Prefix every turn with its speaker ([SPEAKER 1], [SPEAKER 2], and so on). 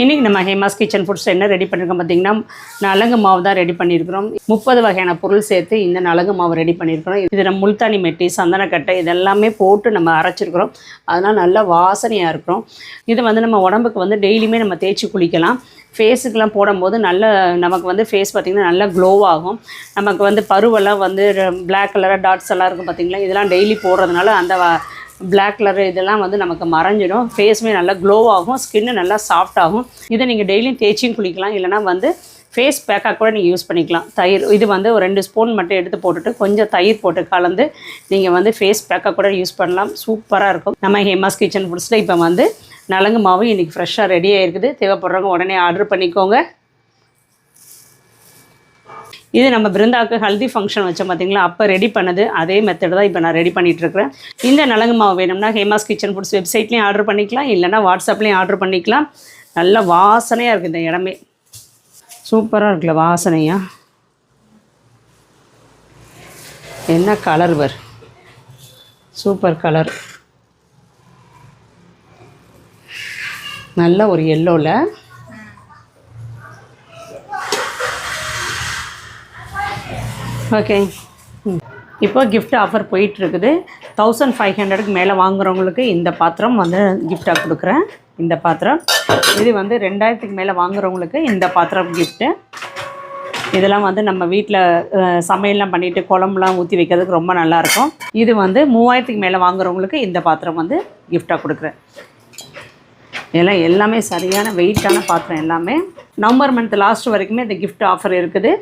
[SPEAKER 1] இன்றைக்கி நம்ம Hema's kitchen foods என்ன ரெடி பண்ணியிருக்கோம் பார்த்திங்கன்னா, நலங்கு மாவு தான் ரெடி பண்ணியிருக்கிறோம். 30 வகையான பொருள் சேர்த்து இந்த நலங்கு மாவு ரெடி பண்ணியிருக்கிறோம். இது நம்ம முல்தானி மெட்டி, சந்தனக்கட்டை இதெல்லாமே போட்டு நம்ம அரைச்சிருக்கிறோம். அதனால் நல்லா வாசனையாக இருக்கிறோம். இது வந்து நம்ம உடம்புக்கு வந்து டெய்லியுமே நம்ம தேய்ச்சி குளிக்கலாம். ஃபேஸுக்கெலாம் போடும்போது நல்ல நமக்கு வந்து ஃபேஸ் பார்த்திங்கன்னா நல்லா க்ளோவாகும். நமக்கு வந்து பருவெல்லாம் வந்து பிளாக் கலராக டாட்ஸ் எல்லாம் இருக்கும் பார்த்திங்களா, இதெல்லாம் டெய்லி போடுறதுனால அந்த பிளாக் கலர் இதெல்லாம் வந்து நமக்கு மறைஞ்சிடும். ஃபேஸுமே நல்லா க்ளோவாகும், ஸ்கின்னு நல்லா சாஃப்டாகும். இதை நீங்கள் டெய்லியும் தேய்ச்சியும் குளிக்கலாம். இல்லைனா வந்து ஃபேஸ் பேக்காக கூட நீங்கள் யூஸ் பண்ணிக்கலாம். தயிர் இது வந்து ஒரு 2 ஸ்பூன் மட்டும் எடுத்து போட்டுட்டு கொஞ்சம் தயிர் போட்டு கலந்து நீங்கள் வந்து ஃபேஸ் பேக்காக கூட யூஸ் பண்ணலாம். சூப்பராக இருக்கும். நம்ம ஹேமாஸ் கிச்சன் ஃபுட்ஸில் இப்போ வந்து நலங்கு மாவு இன்றைக்கி ஃப்ரெஷ்ஷாக ரெடியாக இருக்குது. தேவைப்படுறவங்க உடனே ஆர்டர் பண்ணிக்கோங்க. இது நம்ம பிருந்தாவுக்கு ஹல்தி ஃபங்க்ஷன் வச்சோம் பார்த்திங்களா, அப்போ ரெடி பண்ணது அதே மெத்தட் தான் இப்போ நான் ரெடி பண்ணிகிட்ருக்கிறேன். இந்த நலங்கு மாவு வேணும்னா ஹேமாஸ் கிச்சன் ஃபுட்ஸ் வெப்சைட்லேயும் ஆர்டர் பண்ணிக்கலாம், இல்லைனா வாட்ஸ்அப்லேயும் ஆர்டர் பண்ணிக்கலாம். நல்ல வாசனையாக இருக்குது. இந்த இடமே சூப்பராக இருக்குல்ல வாசனையாக. என்ன கலர் வர், சூப்பர் கலர். நல்ல ஒரு எல்லோவில் ஓகே. இப்போ கிஃப்ட் ஆஃபர் போயிட்டுருக்குது. 1500க்கு மேலே வாங்குகிறவங்களுக்கு இந்த பாத்திரம் வந்து கிஃப்டாக கொடுக்குறேன். இந்த பாத்திரம் இது வந்து 2000க்கு மேலே வாங்குகிறவங்களுக்கு இந்த பாத்திரம் கிஃப்ட்டு. இதெல்லாம் வந்து நம்ம வீட்டில் சமையல்லாம் பண்ணிவிட்டு குழம்புலாம் ஊற்றி வைக்கிறதுக்கு ரொம்ப நல்லாயிருக்கும். இது வந்து 3000க்கு மேலே வாங்குகிறவங்களுக்கு இந்த பாத்திரம் வந்து கிஃப்டாக கொடுக்குறேன். இதெல்லாம் எல்லாமே சரியான வெயிட்டான பாத்திரம். எல்லாமே நவம்பர் மந்த் லாஸ்ட் வரைக்குமே இந்த கிஃப்ட் ஆஃபர் இருக்குது.